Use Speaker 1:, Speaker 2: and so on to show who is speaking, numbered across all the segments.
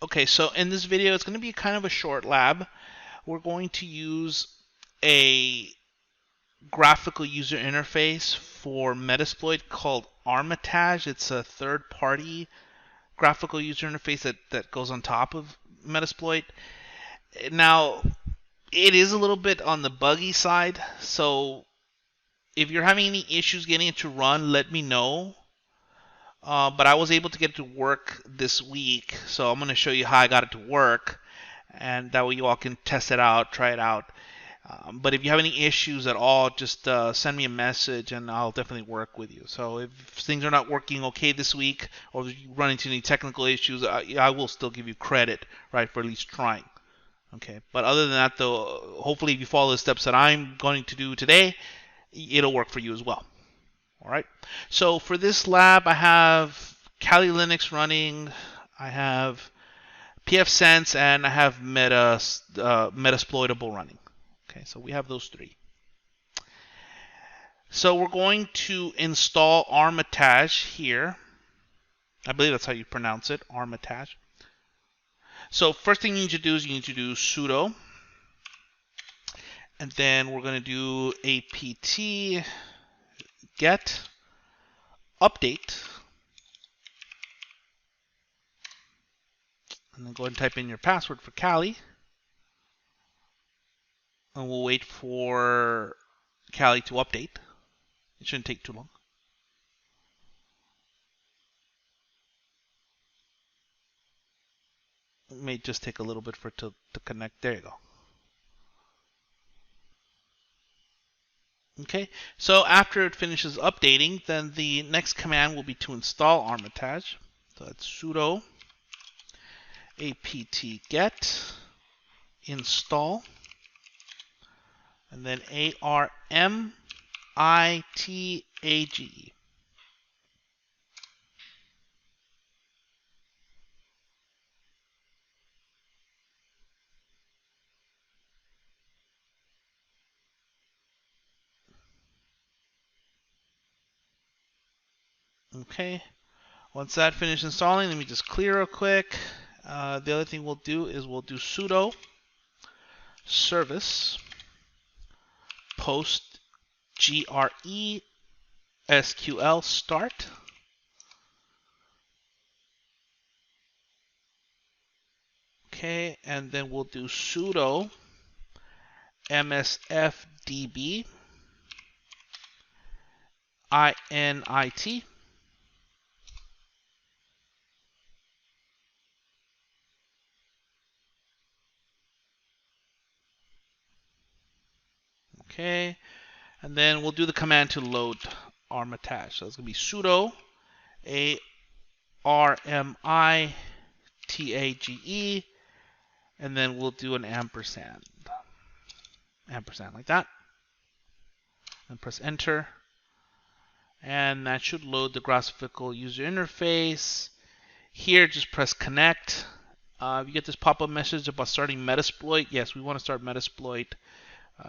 Speaker 1: Okay, so in this video, it's going to be kind of a short lab. We're going to use a graphical user interface for Metasploit called Armitage. It's a third-party graphical user interface that goes on top of Metasploit. Now, it is a little bit on the buggy side, so if you're having any issues getting it to run, let me know. But I was able to get it to work this week, so I'm going to show you how I got it to work, and that way you all can test it out, try it out. But if you have any issues at all, just send me a message, and I'll definitely work with you. So if things are not working okay this week, or if you run into any technical issues, I will still give you credit, right, for at least trying. Okay. But other than that, though, hopefully if you follow the steps that I'm going to do today, it'll work for you as well. All right. So for this lab, I have Kali Linux running, I have pfSense, and I have Metasploitable running. Okay, so we have those three. So we're going to install Armitage here. I believe that's how you pronounce it, Armitage. So first thing you need to do is you need to do sudo, and then we're going to do apt get update, and then go ahead and type in your password for Kali, and we'll wait for Kali to update. It shouldn't take too long. It may just take a little bit for it to connect. There you go. Okay, so after it finishes updating, then the next command will be to install Armitage. So that's sudo apt get install, and then armitage. Okay, once that finishes installing, let me just clear real quick. The other thing we'll do is we'll do sudo service post GRE SQL start. Okay, and then we'll do sudo msfdb init. Okay, and then we'll do the command to load Armitage. So it's going to be sudo armitage, and then we'll do an ampersand. Ampersand like that. And press enter. And that should load the graphical user interface. Here, just press connect. You get this pop-up message about starting Metasploit. Yes, we want to start Metasploit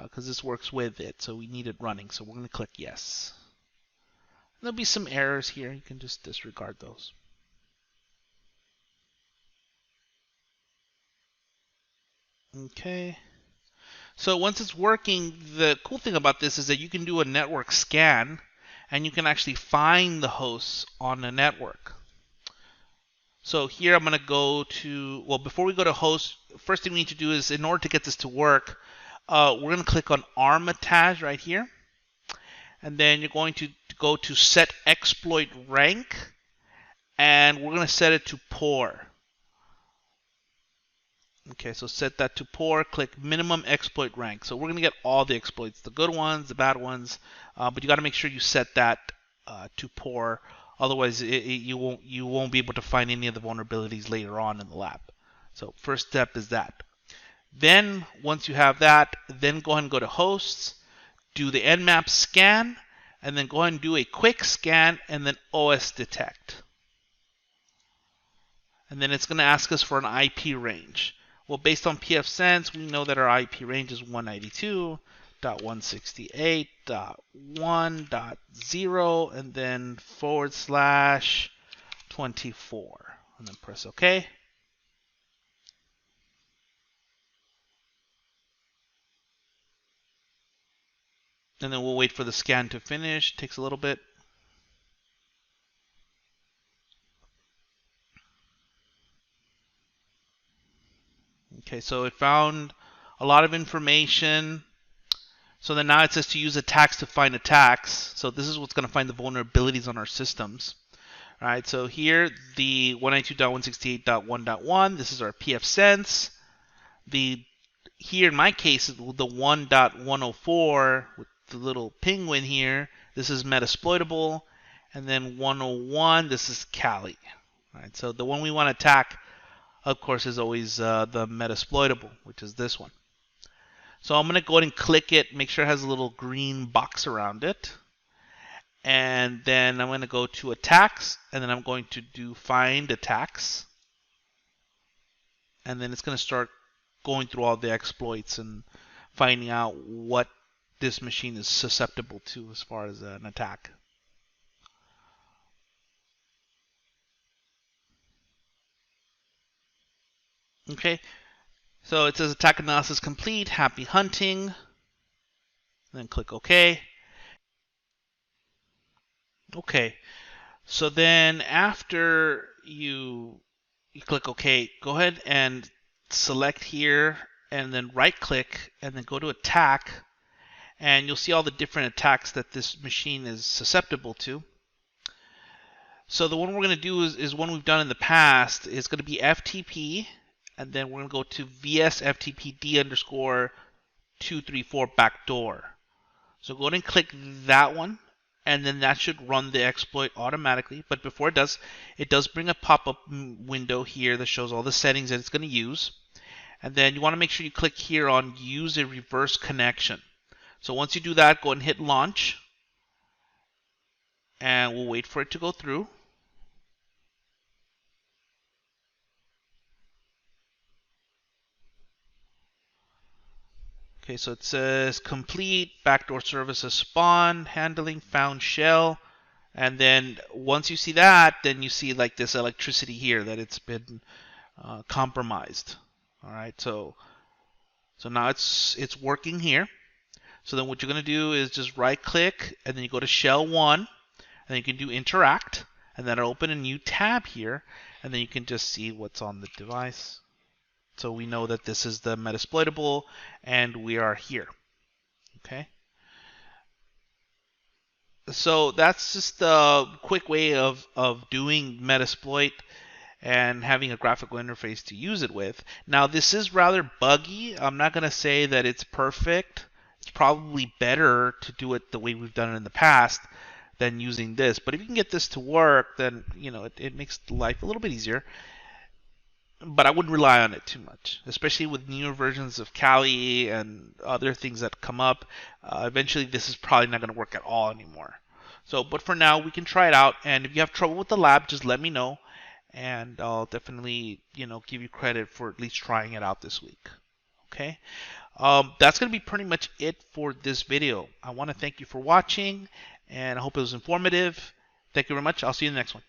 Speaker 1: because this works with it, so we need it running. So we're going to click yes. There'll be some errors here. You can just disregard those. Okay. So once it's working, the cool thing about this is that you can do a network scan, and you can actually find the hosts on the network. So here I'm going to go to, well, before we go to host, first thing we need to do is, in order to get this to work, we're going to click on Armitage right here. And then you're going to go to set exploit rank, and we're going to set it to poor. Okay, so set that to poor, click minimum exploit rank. So we're going to get all the exploits, the good ones, the bad ones, but you got to make sure you set that to poor. Otherwise, you won't be able to find any of the vulnerabilities later on in the lab. So first step is that. Then once you have that, then go ahead and go to hosts, do the nmap scan, and then go ahead and do a quick scan, and then OS detect. And then it's going to ask us for an IP range. Well, based on pfSense, we know that our IP range is 192.168.1.0 and then /24, and then press OK. And then we'll wait for the scan to finish. Takes a little bit. Okay, so it found a lot of information. So then now it says to use attacks to find attacks. So this is what's going to find the vulnerabilities on our systems. All right, so here the 192.168.1.1, this is our pfSense. Here in my case, the 1.104 with the little penguin here, this is Metasploitable. And then 101, this is Kali. All right, so the one we want to attack, of course, is always the Metasploitable, which is this one. So I'm going to go ahead and click it, make sure it has a little green box around it. And then I'm going to go to attacks, and then I'm going to do find attacks. And then it's going to start going through all the exploits and finding out what this machine is susceptible to as far as an attack. Okay, so it says attack analysis complete, happy hunting. Then click OK. Okay, so then after you click OK, go ahead and select here and then right click and then go to attack, and you'll see all the different attacks that this machine is susceptible to. So the one we're going to do is one we've done in the past. It's going to be FTP, and then we're going to go to VSFTPD_234 backdoor. So go ahead and click that one, and then that should run the exploit automatically. But before it does bring a pop-up window here that shows all the settings that it's going to use. And then you want to make sure you click here on use a reverse connection. So once you do that, go ahead and hit launch, and we'll wait for it to go through. Okay, so it says complete, backdoor services spawn, handling, found shell. And then once you see that, then you see like this electricity here that it's been compromised. All right, so now it's working here. So then what you're going to do is just right click, and then you go to shell 1, and then you can do interact, and then it'll open a new tab here, and then you can just see what's on the device. So we know that this is the Metasploitable, and we are here. Okay. So that's just a quick way of doing Metasploit and having a graphical interface to use it with. Now this is rather buggy. I'm not going to say that it's perfect. It's probably better to do it the way we've done it in the past than using this. But if you can get this to work, then it makes life a little bit easier. But I wouldn't rely on it too much, especially with newer versions of Kali and other things that come up. Eventually, this is probably not going to work at all anymore. So, but for now, we can try it out. And if you have trouble with the lab, just let me know, and I'll definitely, give you credit for at least trying it out this week. Okay. That's going to be pretty much it for this video. I want to thank you for watching, and I hope it was informative. Thank you very much. I'll see you in the next one.